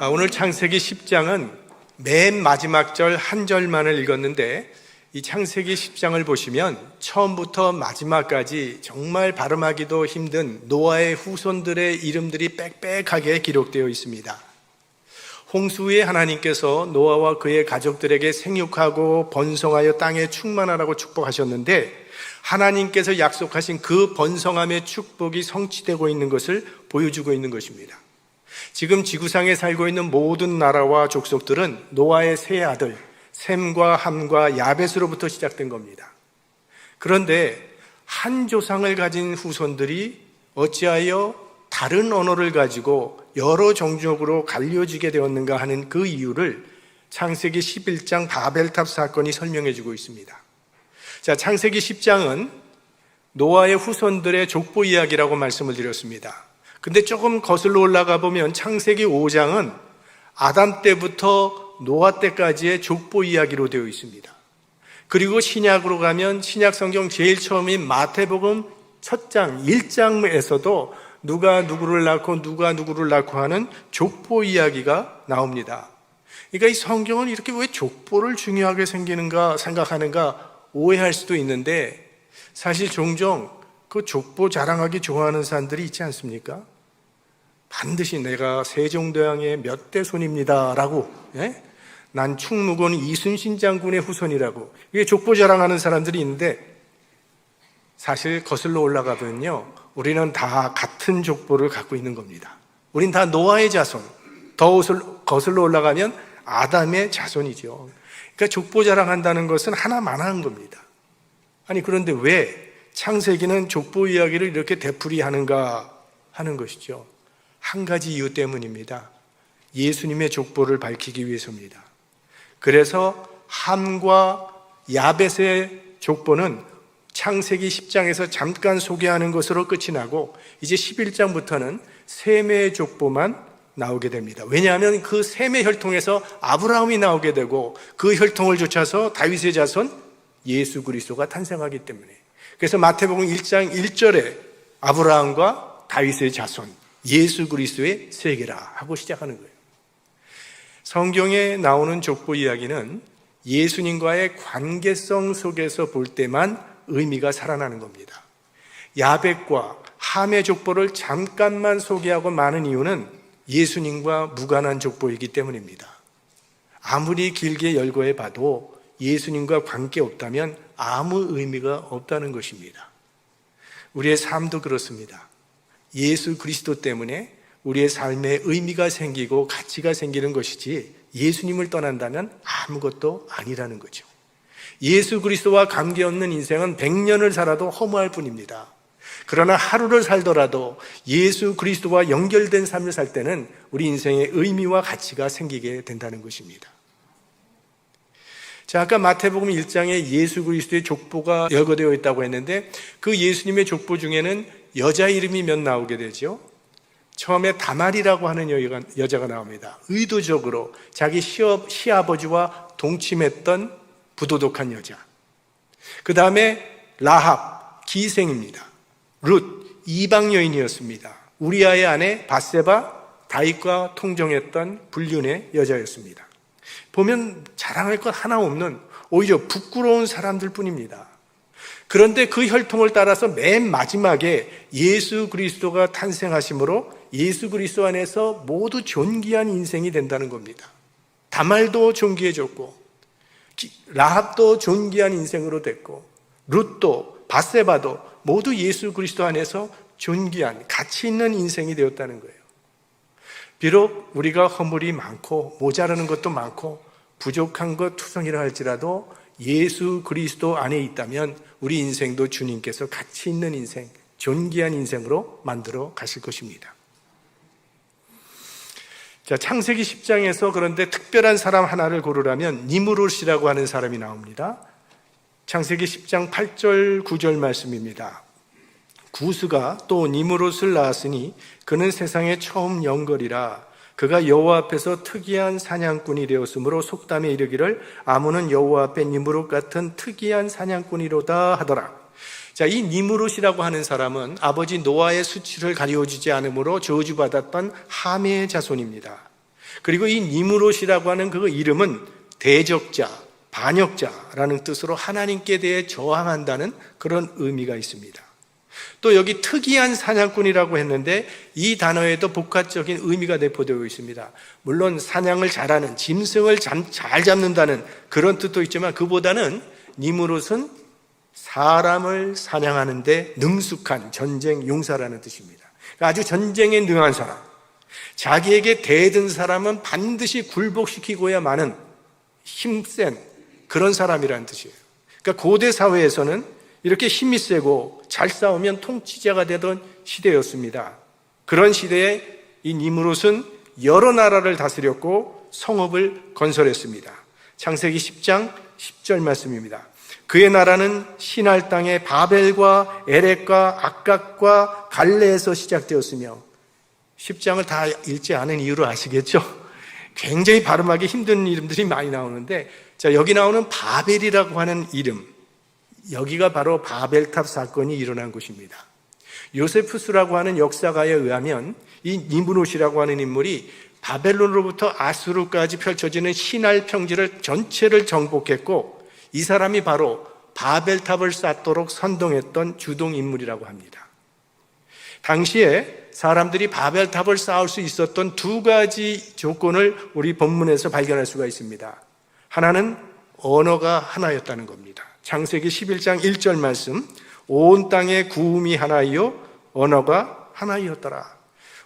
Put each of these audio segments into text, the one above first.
오늘 창세기 10장은 맨 마지막 절 한 절만을 읽었는데, 이 창세기 10장을 보시면 처음부터 마지막까지 정말 발음하기도 힘든 노아의 후손들의 이름들이 빽빽하게 기록되어 있습니다. 홍수 후에 하나님께서 노아와 그의 가족들에게 생육하고 번성하여 땅에 충만하라고 축복하셨는데, 하나님께서 약속하신 그 번성함의 축복이 성취되고 있는 것을 보여주고 있는 것입니다. 지금 지구상에 살고 있는 모든 나라와 족속들은 노아의 세 아들 셈과 함과 야벳으로부터 시작된 겁니다. 그런데 한 조상을 가진 후손들이 어찌하여 다른 언어를 가지고 여러 종족으로 갈려지게 되었는가 하는 그 이유를 창세기 11장 바벨탑 사건이 설명해 주고 있습니다. 자, 창세기 10장은 노아의 후손들의 족보 이야기라고 말씀을 드렸습니다. 근데 조금 거슬러 올라가 보면 창세기 5장은 아담 때부터 노아 때까지의 족보 이야기로 되어 있습니다. 그리고 신약으로 가면 신약 성경 제일 처음인 마태복음 첫 장 1장에서도 누가 누구를 낳고 누가 누구를 낳고 하는 족보 이야기가 나옵니다. 그러니까 이 성경은 이렇게 왜 족보를 중요하게 생각하는가 오해할 수도 있는데, 사실 종종 그 족보 자랑하기 좋아하는 사람들이 있지 않습니까? 반드시 내가 세종대왕의 몇 대 손입니다 라고, 난 충무군 이순신 장군의 후손이라고, 이게 족보 자랑하는 사람들이 있는데, 사실 거슬러 올라가 보면요, 우리는 다 같은 족보를 갖고 있는 겁니다. 우린 다 노아의 자손, 더 거슬러 올라가면 아담의 자손이죠. 그러니까 족보 자랑한다는 것은 하나만한 겁니다. 아니, 그런데 왜 창세기는 족보 이야기를 이렇게 되풀이하는가 하는 것이죠. 한 가지 이유 때문입니다. 예수님의 족보를 밝히기 위해서입니다. 그래서 함과 야벳의 족보는 창세기 10장에서 잠깐 소개하는 것으로 끝이 나고, 이제 11장부터는 셈의 족보만 나오게 됩니다. 왜냐하면 그 셈의 혈통에서 아브라함이 나오게 되고, 그 혈통을 쫓아서 다윗의 자손 예수 그리스도가 탄생하기 때문에, 그래서 마태복음 1장 1절에 아브라함과 다윗의 자손 예수 그리스도의 세계라 하고 시작하는 거예요. 성경에 나오는 족보 이야기는 예수님과의 관계성 속에서 볼 때만 의미가 살아나는 겁니다. 야벳과 함의 족보를 잠깐만 소개하고 마는 이유는 예수님과 무관한 족보이기 때문입니다. 아무리 길게 열거해 봐도 예수님과 관계 없다면 아무 의미가 없다는 것입니다. 우리의 삶도 그렇습니다. 예수 그리스도 때문에 우리의 삶에 의미가 생기고 가치가 생기는 것이지, 예수님을 떠난다면 아무것도 아니라는 거죠. 예수 그리스도와 관계없는 인생은 100년을 살아도 허무할 뿐입니다. 그러나 하루를 살더라도 예수 그리스도와 연결된 삶을 살 때는 우리 인생에 의미와 가치가 생기게 된다는 것입니다. 자, 아까 마태복음 1장에 예수 그리스도의 족보가 열거되어 있다고 했는데, 그 예수님의 족보 중에는 여자 이름이 몇 나오게 되죠. 처음에 다말이라고 하는 여자가 나옵니다. 의도적으로 자기 시아버지와 동침했던 부도덕한 여자. 그 다음에 라합, 기생입니다. 룻, 이방 여인이었습니다. 우리아의 아내 바세바, 다윗과 통정했던 불륜의 여자였습니다. 보면 자랑할 것 하나 없는, 오히려 부끄러운 사람들 뿐입니다. 그런데 그 혈통을 따라서 맨 마지막에 예수 그리스도가 탄생하심으로 예수 그리스도 안에서 모두 존귀한 인생이 된다는 겁니다. 다말도 존귀해졌고, 라합도 존귀한 인생으로 됐고, 룻도 바세바도 모두 예수 그리스도 안에서 존귀한 가치 있는 인생이 되었다는 거예요. 비록 우리가 허물이 많고 모자라는 것도 많고 부족한 것 투성이라 할지라도 예수 그리스도 안에 있다면 우리 인생도 주님께서 가치 있는 인생, 존귀한 인생으로 만들어 가실 것입니다. 자, 창세기 10장에서 그런데 특별한 사람 하나를 고르라면 니므롯이라고 하는 사람이 나옵니다. 창세기 10장 8절 9절 말씀입니다. 구스가 또 니므롯을 낳았으니 그는 세상에 처음 영걸이라. 그가 여호와 앞에서 특이한 사냥꾼이 되었으므로 속담에 이르기를 아무는 여호와 앞에 니므롯 같은 특이한 사냥꾼이로다 하더라. 자, 이 니므롯이라고 하는 사람은 아버지 노아의 수치를 가리워주지 않으므로 저주받았던 함의 자손입니다. 그리고 이 니므롯이라고 하는 그 이름은 대적자, 반역자라는 뜻으로 하나님께 대해 저항한다는 그런 의미가 있습니다. 또 여기 특이한 사냥꾼이라고 했는데 이 단어에도 복합적인 의미가 내포되어 있습니다. 물론 사냥을 잘하는, 짐승을 잘 잡는다는 그런 뜻도 있지만 그보다는 니므롯은 사람을 사냥하는 데 능숙한 전쟁 용사라는 뜻입니다. 아주 전쟁에 능한 사람, 자기에게 대든 사람은 반드시 굴복시키고야만은 힘센 그런 사람이라는 뜻이에요. 그러니까 고대 사회에서는 이렇게 힘이 세고 잘 싸우면 통치자가 되던 시대였습니다. 그런 시대에 이 니므롯은 여러 나라를 다스렸고 성읍을 건설했습니다. 창세기 10장 10절 말씀입니다. 그의 나라는 시날 땅의 바벨과 에렉과 악각과 갈레에서 시작되었으며, 10장을 다 읽지 않은 이유를 아시겠죠? 굉장히 발음하기 힘든 이름들이 많이 나오는데, 자, 여기 나오는 바벨이라고 하는 이름, 여기가 바로 바벨탑 사건이 일어난 곳입니다. 요세푸스라고 하는 역사가에 의하면 이 니므롯이라고 하는 인물이 바벨론으로부터 아수르까지 펼쳐지는 시날 평지를 전체를 정복했고, 이 사람이 바로 바벨탑을 쌓도록 선동했던 주동 인물이라고 합니다. 당시에 사람들이 바벨탑을 쌓을 수 있었던 두 가지 조건을 우리 본문에서 발견할 수가 있습니다. 하나는 언어가 하나였다는 겁니다. 창세기 11장 1절 말씀, 온 땅의 구음이 하나이요 언어가 하나이었더라.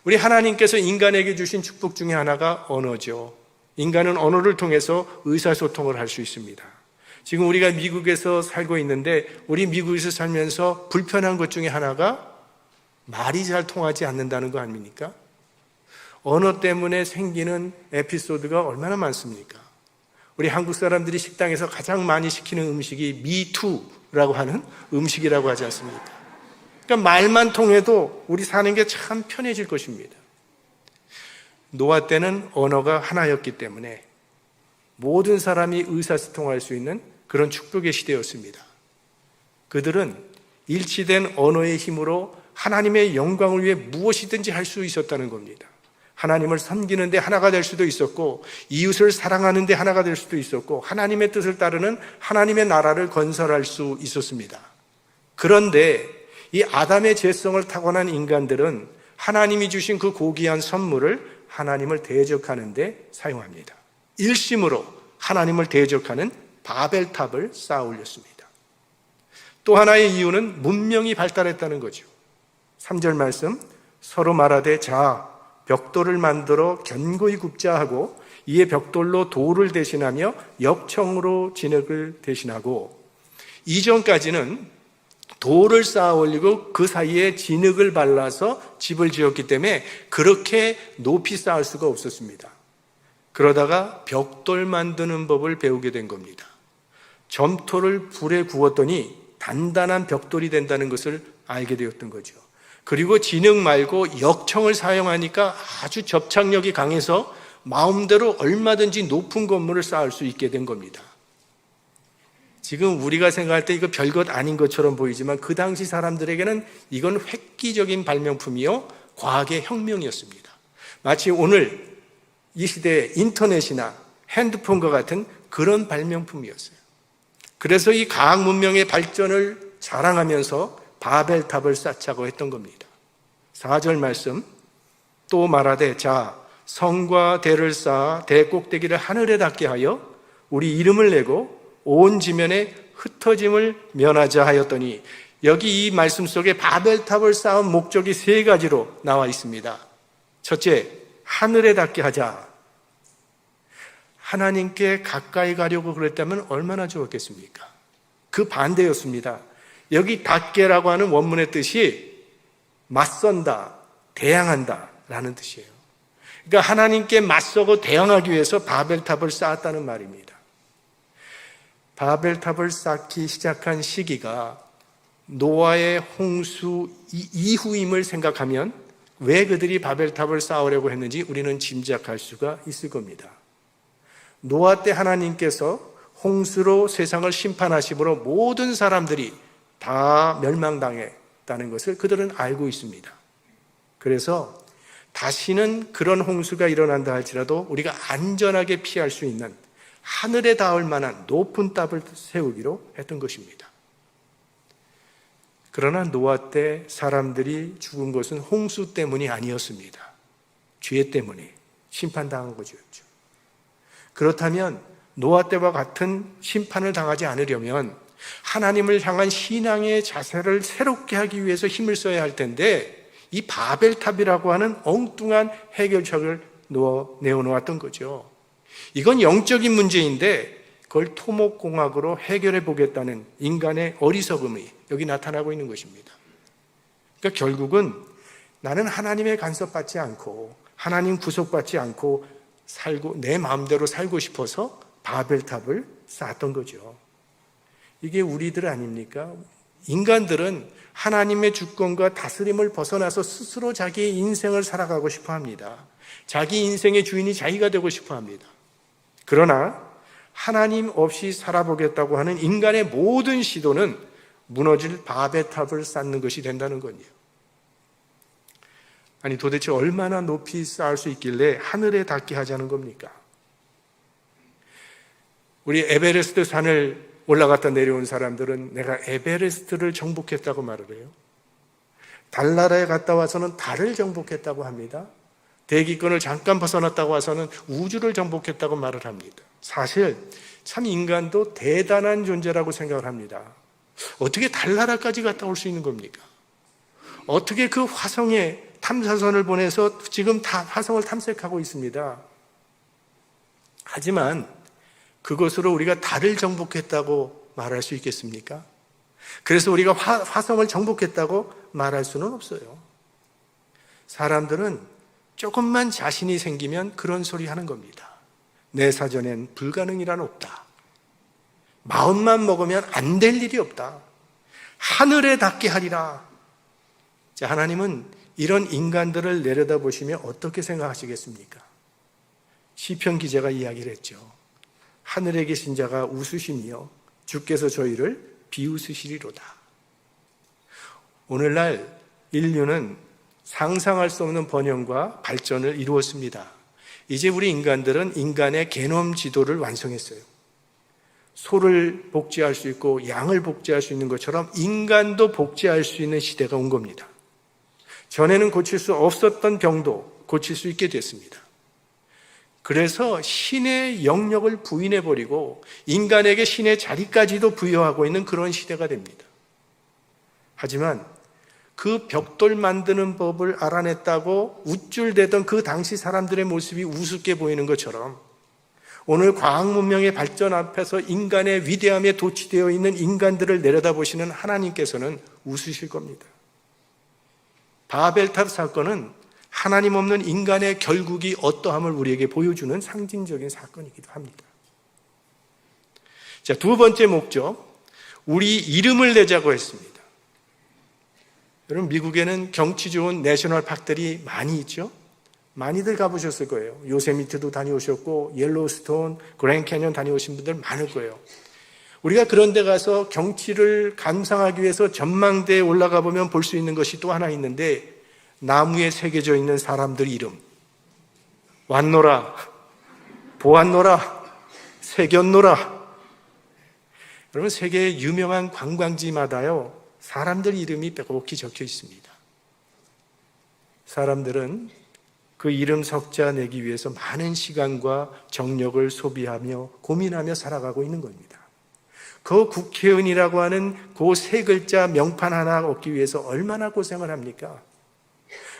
우리 하나님께서 인간에게 주신 축복 중에 하나가 언어죠. 인간은 언어를 통해서 의사소통을 할 수 있습니다. 지금 우리가 미국에서 살고 있는데 우리 미국에서 살면서 불편한 것 중에 하나가 말이 잘 통하지 않는다는 거 아닙니까? 언어 때문에 생기는 에피소드가 얼마나 많습니까? 우리 한국 사람들이 식당에서 가장 많이 시키는 음식이 미투라고 하는 음식이라고 하지 않습니까? 그러니까 말만 통해도 우리 사는 게 참 편해질 것입니다. 노아 때는 언어가 하나였기 때문에 모든 사람이 의사소통할 수 있는 그런 축복의 시대였습니다. 그들은 일치된 언어의 힘으로 하나님의 영광을 위해 무엇이든지 할 수 있었다는 겁니다. 하나님을 섬기는 데 하나가 될 수도 있었고, 이웃을 사랑하는 데 하나가 될 수도 있었고, 하나님의 뜻을 따르는 하나님의 나라를 건설할 수 있었습니다. 그런데 이 아담의 죄성을 타고난 인간들은 하나님이 주신 그 고귀한 선물을 하나님을 대적하는 데 사용합니다. 일심으로 하나님을 대적하는 바벨탑을 쌓아 올렸습니다. 또 하나의 이유는 문명이 발달했다는 거죠. 3절 말씀, 서로 말하되 자 벽돌을 만들어 견고히 굽자 하고 이에 벽돌로 돌을 대신하며 역청으로 진흙을 대신하고, 이전까지는 돌을 쌓아 올리고 그 사이에 진흙을 발라서 집을 지었기 때문에 그렇게 높이 쌓을 수가 없었습니다. 그러다가 벽돌 만드는 법을 배우게 된 겁니다. 점토를 불에 구웠더니 단단한 벽돌이 된다는 것을 알게 되었던 거죠. 그리고 진흙 말고 역청을 사용하니까 아주 접착력이 강해서 마음대로 얼마든지 높은 건물을 쌓을 수 있게 된 겁니다. 지금 우리가 생각할 때 이거 별것 아닌 것처럼 보이지만 그 당시 사람들에게는 이건 획기적인 발명품이요 과학의 혁명이었습니다. 마치 오늘 이 시대의 인터넷이나 핸드폰과 같은 그런 발명품이었어요. 그래서 이 과학 문명의 발전을 자랑하면서 바벨탑을 쌓자고 했던 겁니다. 4절 말씀, 또 말하되 자 성과 대를 쌓아 대 꼭대기를 하늘에 닿게 하여 우리 이름을 내고 온 지면에 흩어짐을 면하자 하였더니, 여기 이 말씀 속에 바벨탑을 쌓은 목적이 세 가지로 나와 있습니다. 첫째, 하늘에 닿게 하자. 하나님께 가까이 가려고 그랬다면 얼마나 좋았겠습니까? 그 반대였습니다. 여기 닿게라고 하는 원문의 뜻이 맞선다, 대항한다 라는 뜻이에요. 그러니까 하나님께 맞서고 대항하기 위해서 바벨탑을 쌓았다는 말입니다. 바벨탑을 쌓기 시작한 시기가 노아의 홍수 이후임을 생각하면 왜 그들이 바벨탑을 쌓으려고 했는지 우리는 짐작할 수가 있을 겁니다. 노아 때 하나님께서 홍수로 세상을 심판하심으로 모든 사람들이 다 멸망당했다는 것을 그들은 알고 있습니다. 그래서 다시는 그런 홍수가 일어난다 할지라도 우리가 안전하게 피할 수 있는 하늘에 닿을 만한 높은 탑을 세우기로 했던 것입니다. 그러나 노아 때 사람들이 죽은 것은 홍수 때문이 아니었습니다. 죄 때문에 심판당한 것이었죠. 그렇다면 노아 때와 같은 심판을 당하지 않으려면 하나님을 향한 신앙의 자세를 새롭게 하기 위해서 힘을 써야 할 텐데 이 바벨탑이라고 하는 엉뚱한 해결책을 내어놓았던 거죠. 이건 영적인 문제인데 그걸 토목공학으로 해결해 보겠다는 인간의 어리석음이 여기 나타나고 있는 것입니다. 그러니까 결국은 나는 하나님의 간섭받지 않고 하나님 구속받지 않고 살고 내 마음대로 살고 싶어서 바벨탑을 쌓았던 거죠. 이게 우리들 아닙니까? 인간들은 하나님의 주권과 다스림을 벗어나서 스스로 자기의 인생을 살아가고 싶어 합니다. 자기 인생의 주인이 자기가 되고 싶어 합니다. 그러나 하나님 없이 살아보겠다고 하는 인간의 모든 시도는 무너질 바벨탑을 쌓는 것이 된다는 거예요. 아니 도대체 얼마나 높이 쌓을 수 있길래 하늘에 닿게 하자는 겁니까? 우리 에베레스트 산을 올라갔다 내려온 사람들은 내가 에베레스트를 정복했다고 말을 해요. 달나라에 갔다 와서는 달을 정복했다고 합니다. 대기권을 잠깐 벗어났다고 와서는 우주를 정복했다고 말을 합니다. 사실 참 인간도 대단한 존재라고 생각을 합니다. 어떻게 달나라까지 갔다 올 수 있는 겁니까? 어떻게 그 화성에 탐사선을 보내서 지금 화성을 탐색하고 있습니다. 하지만 그것으로 우리가 달을 정복했다고 말할 수 있겠습니까? 그래서 우리가 화성을 정복했다고 말할 수는 없어요. 사람들은 조금만 자신이 생기면 그런 소리 하는 겁니다. 내 사전엔 불가능이란 없다. 마음만 먹으면 안 될 일이 없다. 하늘에 닿게 하리라. 자, 하나님은 이런 인간들을 내려다보시며 어떻게 생각하시겠습니까? 시편 기자가 이야기를 했죠. 하늘에 계신 자가 웃으시며 주께서 저희를 비웃으시리로다. 오늘날 인류는 상상할 수 없는 번영과 발전을 이루었습니다. 이제 우리 인간들은 인간의 게놈 지도를 완성했어요. 소를 복제할 수 있고 양을 복제할 수 있는 것처럼 인간도 복제할 수 있는 시대가 온 겁니다. 전에는 고칠 수 없었던 병도 고칠 수 있게 됐습니다. 그래서 신의 영역을 부인해버리고 인간에게 신의 자리까지도 부여하고 있는 그런 시대가 됩니다. 하지만 그 벽돌 만드는 법을 알아냈다고 우쭐대던 그 당시 사람들의 모습이 우습게 보이는 것처럼 오늘 과학 문명의 발전 앞에서 인간의 위대함에 도취되어 있는 인간들을 내려다보시는 하나님께서는 웃으실 겁니다. 바벨탑 사건은 하나님 없는 인간의 결국이 어떠함을 우리에게 보여주는 상징적인 사건이기도 합니다. 자, 두 번째 목적, 우리 이름을 내자고 했습니다. 여러분, 미국에는 경치 좋은 내셔널 파크들이 많이 있죠? 많이들 가보셨을 거예요. 요세미트도 다녀오셨고 옐로우스톤, 그랜드 캐년 다녀오신 분들 많을 거예요. 우리가 그런 데 가서 경치를 감상하기 위해서 전망대에 올라가 보면 볼 수 있는 것이 또 하나 있는데 나무에 새겨져 있는 사람들 이름. 왔노라, 보았노라, 새겼노라. 여러분, 세계의 유명한 관광지마다요 사람들 이름이 빼곡히 적혀 있습니다. 사람들은 그 이름 석자 내기 위해서 많은 시간과 정력을 소비하며 고민하며 살아가고 있는 겁니다. 그 국회의원이라고 하는 그 세 글자 명판 하나 얻기 위해서 얼마나 고생을 합니까?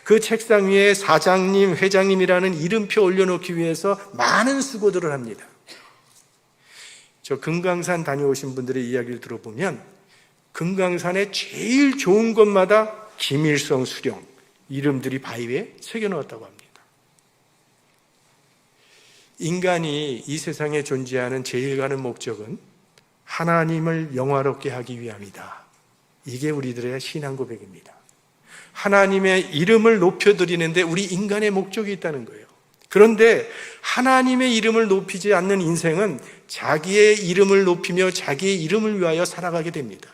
그 책상 위에 사장님, 회장님이라는 이름표 올려놓기 위해서 많은 수고들을 합니다. 저 금강산 다녀오신 분들의 이야기를 들어보면 금강산의 제일 좋은 곳마다 김일성 수령 이름들이 바위에 새겨놓았다고 합니다. 인간이 이 세상에 존재하는 제일 가는 목적은 하나님을 영화롭게 하기 위함이다. 이게 우리들의 신앙 고백입니다. 하나님의 이름을 높여드리는데 우리 인간의 목적이 있다는 거예요. 그런데 하나님의 이름을 높이지 않는 인생은 자기의 이름을 높이며 자기의 이름을 위하여 살아가게 됩니다.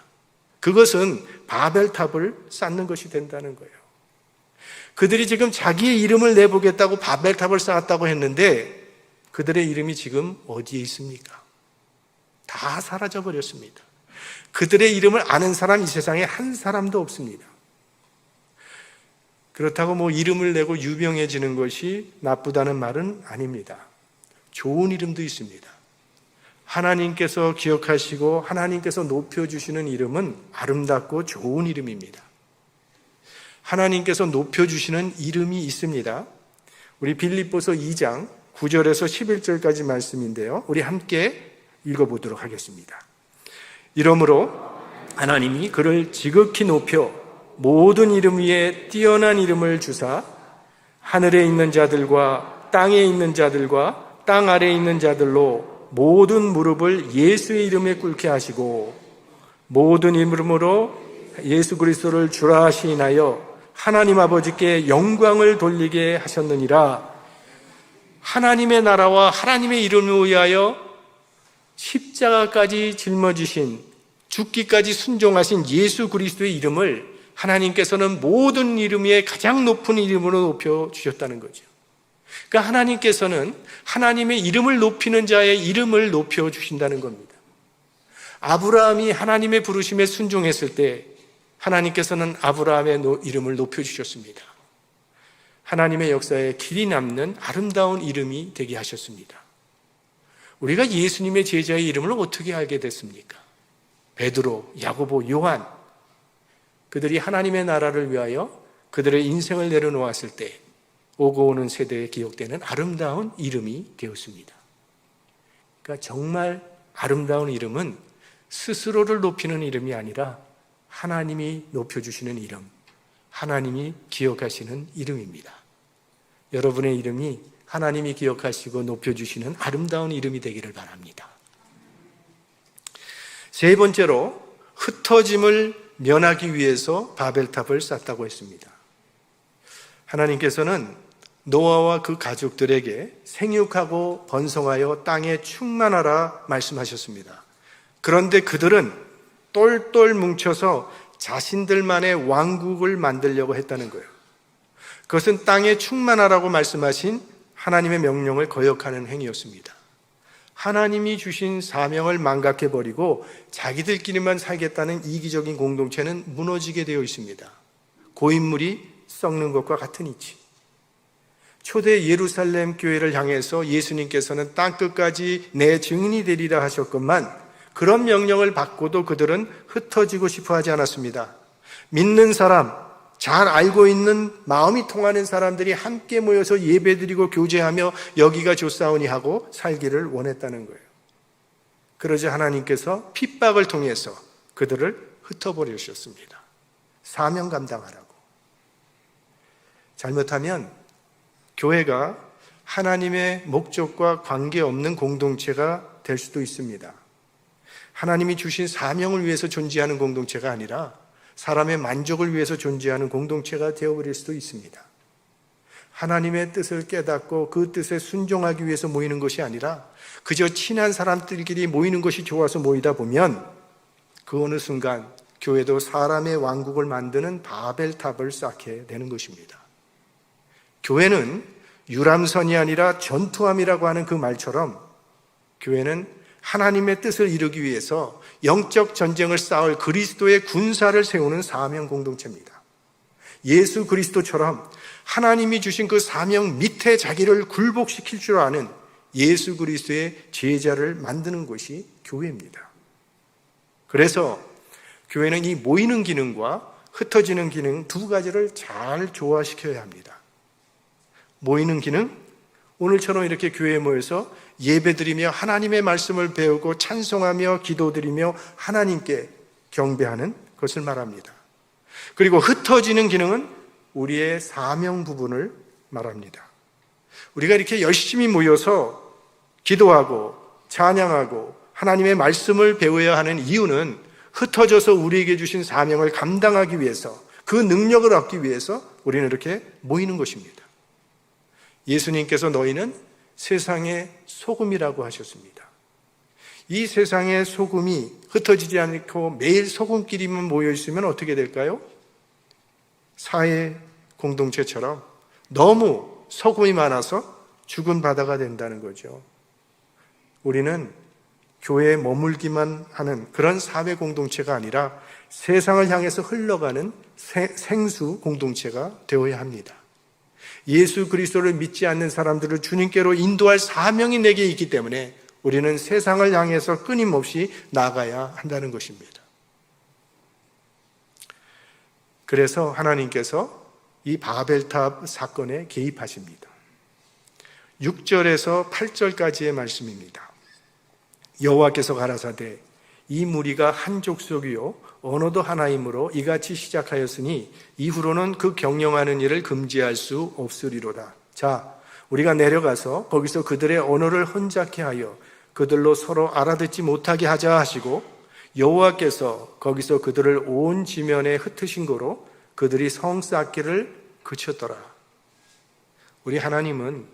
그것은 바벨탑을 쌓는 것이 된다는 거예요. 그들이 지금 자기의 이름을 내보겠다고 바벨탑을 쌓았다고 했는데 그들의 이름이 지금 어디에 있습니까? 다 사라져 버렸습니다. 그들의 이름을 아는 사람 이 세상에 한 사람도 없습니다. 그렇다고 뭐 이름을 내고 유명해지는 것이 나쁘다는 말은 아닙니다. 좋은 이름도 있습니다. 하나님께서 기억하시고 하나님께서 높여주시는 이름은 아름답고 좋은 이름입니다. 하나님께서 높여주시는 이름이 있습니다. 우리 빌립보서 2장 9절에서 11절까지 말씀인데요. 우리 함께 읽어보도록 하겠습니다. 이러므로 하나님이 그를 지극히 높여 모든 이름 위에 뛰어난 이름을 주사 하늘에 있는 자들과 땅에 있는 자들과 땅 아래에 있는 자들로 모든 무릎을 예수의 이름에 꿇게 하시고 모든 이름으로 예수 그리스도를 주라 하시나요 하나님 아버지께 영광을 돌리게 하셨느니라. 하나님의 나라와 하나님의 이름을 위하여 십자가까지 짊어지신 죽기까지 순종하신 예수 그리스도의 이름을 하나님께서는 모든 이름 위에 가장 높은 이름으로 높여주셨다는 거죠. 그러니까 하나님께서는 하나님의 이름을 높이는 자의 이름을 높여주신다는 겁니다. 아브라함이 하나님의 부르심에 순종했을 때 하나님께서는 아브라함의 이름을 높여주셨습니다. 하나님의 역사에 길이 남는 아름다운 이름이 되게 하셨습니다. 우리가 예수님의 제자의 이름을 어떻게 알게 됐습니까? 베드로, 야고보, 요한 그들이 하나님의 나라를 위하여 그들의 인생을 내려놓았을 때 오고 오는 세대에 기억되는 아름다운 이름이 되었습니다. 그러니까 정말 아름다운 이름은 스스로를 높이는 이름이 아니라 하나님이 높여주시는 이름, 하나님이 기억하시는 이름입니다. 여러분의 이름이 하나님이 기억하시고 높여주시는 아름다운 이름이 되기를 바랍니다. 세 번째로 흩어짐을 면하기 위해서 바벨탑을 쌓았다고 했습니다. 하나님께서는 노아와 그 가족들에게 생육하고 번성하여 땅에 충만하라 말씀하셨습니다. 그런데 그들은 똘똘 뭉쳐서 자신들만의 왕국을 만들려고 했다는 거예요. 그것은 땅에 충만하라고 말씀하신 하나님의 명령을 거역하는 행위였습니다. 하나님이 주신 사명을 망각해버리고 자기들끼리만 살겠다는 이기적인 공동체는 무너지게 되어 있습니다. 고인물이 썩는 것과 같은 이치. 초대 예루살렘 교회를 향해서 예수님께서는 땅끝까지 내 증인이 되리라 하셨건만 그런 명령을 받고도 그들은 흩어지고 싶어 하지 않았습니다. 믿는 사람, 잘 알고 있는 마음이 통하는 사람들이 함께 모여서 예배드리고 교제하며 여기가 좋사오니 하고 살기를 원했다는 거예요. 그러자 하나님께서 핍박을 통해서 그들을 흩어버리셨습니다. 사명 감당하라고. 잘못하면 교회가 하나님의 목적과 관계없는 공동체가 될 수도 있습니다. 하나님이 주신 사명을 위해서 존재하는 공동체가 아니라 사람의 만족을 위해서 존재하는 공동체가 되어버릴 수도 있습니다. 하나님의 뜻을 깨닫고 그 뜻에 순종하기 위해서 모이는 것이 아니라 그저 친한 사람들끼리 모이는 것이 좋아서 모이다 보면 그 어느 순간 교회도 사람의 왕국을 만드는 바벨탑을 쌓게 되는 것입니다. 교회는 유람선이 아니라 전투함이라고 하는 그 말처럼 교회는 하나님의 뜻을 이루기 위해서 영적 전쟁을 싸울 그리스도의 군사를 세우는 사명 공동체입니다. 예수 그리스도처럼 하나님이 주신 그 사명 밑에 자기를 굴복시킬 줄 아는 예수 그리스도의 제자를 만드는 것이 교회입니다. 그래서 교회는 이 모이는 기능과 흩어지는 기능 두 가지를 잘 조화시켜야 합니다. 모이는 기능, 오늘처럼 이렇게 교회에 모여서 예배드리며 하나님의 말씀을 배우고 찬송하며 기도드리며 하나님께 경배하는 것을 말합니다. 그리고 흩어지는 기능은 우리의 사명 부분을 말합니다. 우리가 이렇게 열심히 모여서 기도하고 찬양하고 하나님의 말씀을 배워야 하는 이유는 흩어져서 우리에게 주신 사명을 감당하기 위해서 그 능력을 얻기 위해서 우리는 이렇게 모이는 것입니다. 예수님께서 너희는 세상의 소금이라고 하셨습니다. 이 세상의 소금이 흩어지지 않고 매일 소금끼리만 모여 있으면 어떻게 될까요? 사회 공동체처럼 너무 서구이 많아서 죽은 바다가 된다는 거죠. 우리는 교회에 머물기만 하는 그런 사회 공동체가 아니라 세상을 향해서 흘러가는 생수 공동체가 되어야 합니다. 예수 그리스도를 믿지 않는 사람들을 주님께로 인도할 사명이 내게 있기 때문에 우리는 세상을 향해서 끊임없이 나아가야 한다는 것입니다. 그래서 하나님께서 이 바벨탑 사건에 개입하십니다. 6절에서 8절까지의 말씀입니다. 여호와께서 가라사대 이 무리가 한 족속이요 언어도 하나이므로 이같이 시작하였으니 이후로는 그 경영하는 일을 금지할 수 없으리로다. 자, 우리가 내려가서 거기서 그들의 언어를 혼잡케 하여 그들로 서로 알아듣지 못하게 하자 하시고 여호와께서 거기서 그들을 온 지면에 흩으신 거로 그들이 성 쌓기를 그쳤더라. 우리 하나님은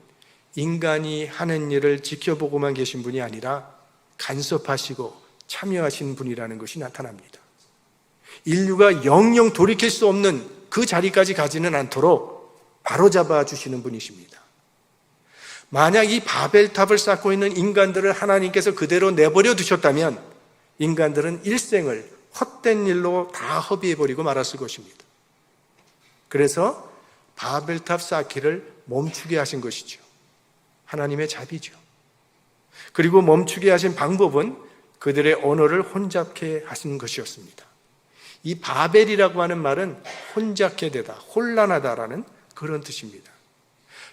인간이 하는 일을 지켜보고만 계신 분이 아니라 간섭하시고 참여하신 분이라는 것이 나타납니다. 인류가 영영 돌이킬 수 없는 그 자리까지 가지는 않도록 바로잡아 주시는 분이십니다. 만약 이 바벨탑을 쌓고 있는 인간들을 하나님께서 그대로 내버려 두셨다면 인간들은 일생을 헛된 일로 다 허비해버리고 말았을 것입니다. 그래서 바벨탑 쌓기를 멈추게 하신 것이죠. 하나님의 자비죠. 그리고 멈추게 하신 방법은 그들의 언어를 혼잡케 하신 것이었습니다. 이 바벨이라고 하는 말은 혼잡케 되다, 혼란하다라는 그런 뜻입니다.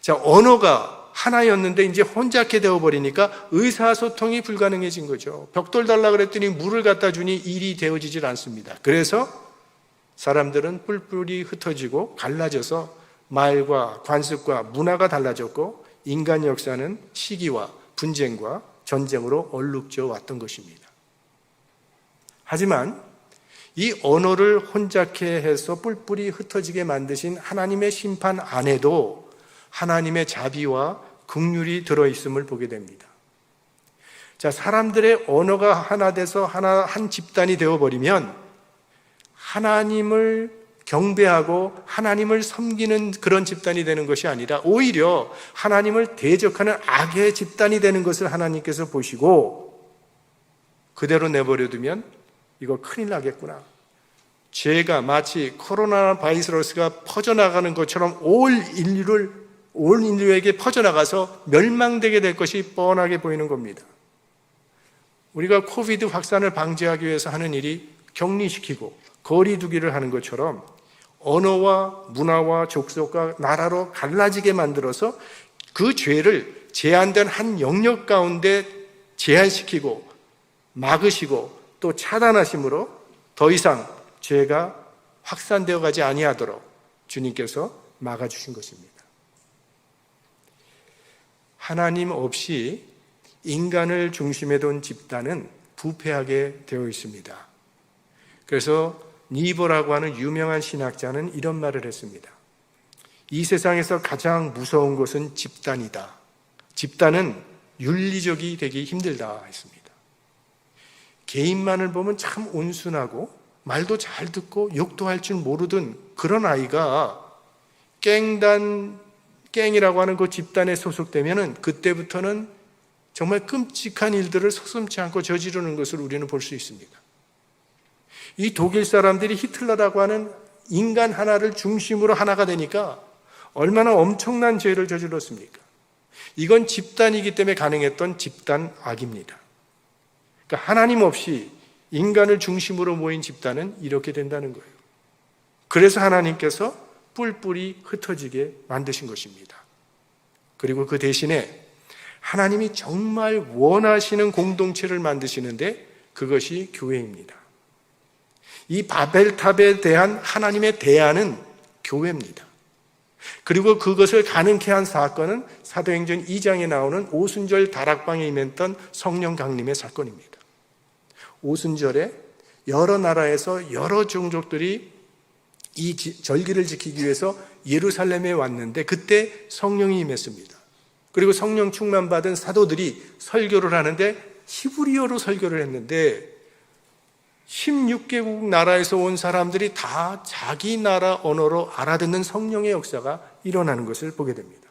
자, 언어가 하나였는데 이제 혼잡케 되어버리니까 의사소통이 불가능해진 거죠. 벽돌 달라 그랬더니 물을 갖다 주니 일이 되어지질 않습니다. 그래서 사람들은 뿔뿔이 흩어지고 갈라져서 말과 관습과 문화가 달라졌고 인간 역사는 시기와 분쟁과 전쟁으로 얼룩져 왔던 것입니다. 하지만 이 언어를 혼잡케 해서 뿔뿔이 흩어지게 만드신 하나님의 심판 안에도 하나님의 자비와 긍휼이 들어있음을 보게 됩니다. 자, 사람들의 언어가 하나 돼서 한 집단이 되어버리면 하나님을 경배하고 하나님을 섬기는 그런 집단이 되는 것이 아니라 오히려 하나님을 대적하는 악의 집단이 되는 것을 하나님께서 보시고 그대로 내버려두면 이거 큰일 나겠구나. 죄가 마치 코로나 바이러스가 퍼져나가는 것처럼 온 인류에게 퍼져나가서 멸망되게 될 것이 뻔하게 보이는 겁니다. 우리가 코비드 확산을 방지하기 위해서 하는 일이 격리시키고 거리두기를 하는 것처럼 언어와 문화와 족속과 나라로 갈라지게 만들어서 그 죄를 제한된 한 영역 가운데 제한시키고 막으시고 또 차단하심으로 더 이상 죄가 확산되어 가지 아니하도록 주님께서 막아주신 것입니다. 하나님 없이 인간을 중심에 둔 집단은 부패하게 되어 있습니다. 그래서 니버라고 하는 유명한 신학자는 이런 말을 했습니다. 이 세상에서 가장 무서운 것은 집단이다. 집단은 윤리적이 되기 힘들다 했습니다. 개인만을 보면 참 온순하고 말도 잘 듣고 욕도 할 줄 모르던 그런 아이가 갱이라고 하는 그 집단에 소속되면은 그때부터는 정말 끔찍한 일들을 서슴지 않고 저지르는 것을 우리는 볼 수 있습니다. 이 독일 사람들이 히틀러라고 하는 인간 하나를 중심으로 하나가 되니까 얼마나 엄청난 죄를 저질렀습니까? 이건 집단이기 때문에 가능했던 집단 악입니다. 그러니까 하나님 없이 인간을 중심으로 모인 집단은 이렇게 된다는 거예요. 그래서 하나님께서 뿔뿔이 흩어지게 만드신 것입니다. 그리고 그 대신에 하나님이 정말 원하시는 공동체를 만드시는데 그것이 교회입니다. 이 바벨탑에 대한 하나님의 대안은 교회입니다. 그리고 그것을 가능케 한 사건은 사도행전 2장에 나오는 오순절 다락방에 임했던 성령 강림의 사건입니다. 오순절에 여러 나라에서 여러 종족들이 이 절기를 지키기 위해서 예루살렘에 왔는데 그때 성령이 임했습니다. 그리고 성령 충만받은 사도들이 설교를 하는데 히브리어로 설교를 했는데 16개국 나라에서 온 사람들이 다 자기 나라 언어로 알아듣는 성령의 역사가 일어나는 것을 보게 됩니다.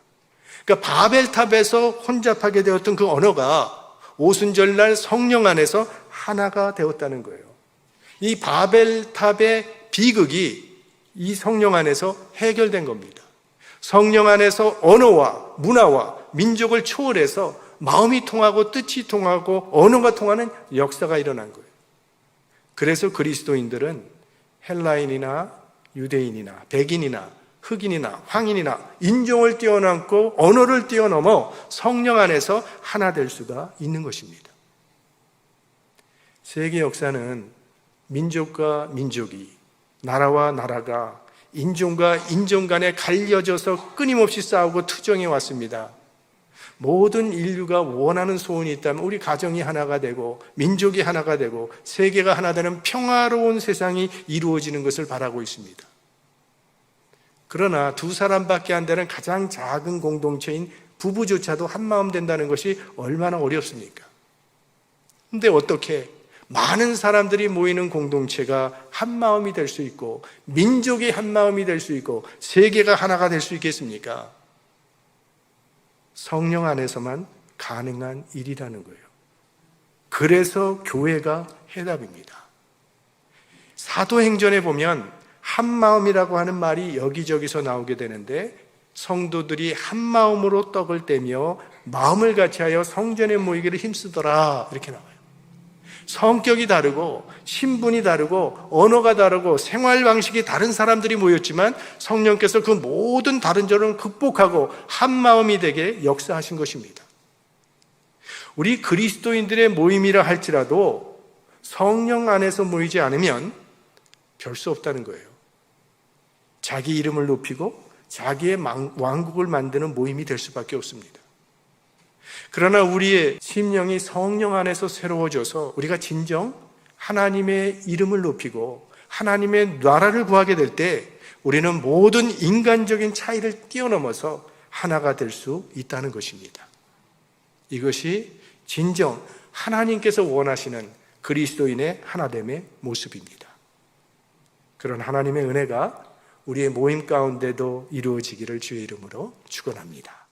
그러니까 바벨탑에서 혼잡하게 되었던 그 언어가 오순절날 성령 안에서 하나가 되었다는 거예요. 이 바벨탑의 비극이 이 성령 안에서 해결된 겁니다. 성령 안에서 언어와 문화와 민족을 초월해서 마음이 통하고 뜻이 통하고 언어가 통하는 역사가 일어난 거예요. 그래서 그리스도인들은 헬라인이나 유대인이나 백인이나 흑인이나 황인이나 인종을 뛰어넘고 언어를 뛰어넘어 성령 안에서 하나 될 수가 있는 것입니다. 세계 역사는 민족과 민족이, 나라와 나라가, 인종과 인종 간에 갈려져서 끊임없이 싸우고 투정해 왔습니다. 모든 인류가 원하는 소원이 있다면 우리 가정이 하나가 되고 민족이 하나가 되고 세계가 하나 되는 평화로운 세상이 이루어지는 것을 바라고 있습니다. 그러나 두 사람밖에 안 되는 가장 작은 공동체인 부부조차도 한마음 된다는 것이 얼마나 어렵습니까? 그런데 어떻게 많은 사람들이 모이는 공동체가 한마음이 될 수 있고 민족이 한마음이 될 수 있고 세계가 하나가 될 수 있겠습니까? 성령 안에서만 가능한 일이라는 거예요. 그래서 교회가 해답입니다. 사도행전에 보면 한마음이라고 하는 말이 여기저기서 나오게 되는데 성도들이 한마음으로 떡을 떼며 마음을 같이하여 성전에 모이기를 힘쓰더라 이렇게 나와요. 성격이 다르고 신분이 다르고 언어가 다르고 생활 방식이 다른 사람들이 모였지만 성령께서 그 모든 다른 점을 극복하고 한마음이 되게 역사하신 것입니다. 우리 그리스도인들의 모임이라 할지라도 성령 안에서 모이지 않으면 별 수 없다는 거예요. 자기 이름을 높이고 자기의 왕국을 만드는 모임이 될 수밖에 없습니다. 그러나 우리의 심령이 성령 안에서 새로워져서 우리가 진정 하나님의 이름을 높이고 하나님의 나라를 구하게 될 때 우리는 모든 인간적인 차이를 뛰어넘어서 하나가 될 수 있다는 것입니다. 이것이 진정 하나님께서 원하시는 그리스도인의 하나됨의 모습입니다. 그런 하나님의 은혜가 우리의 모임 가운데도 이루어지기를 주의 이름으로 축원합니다.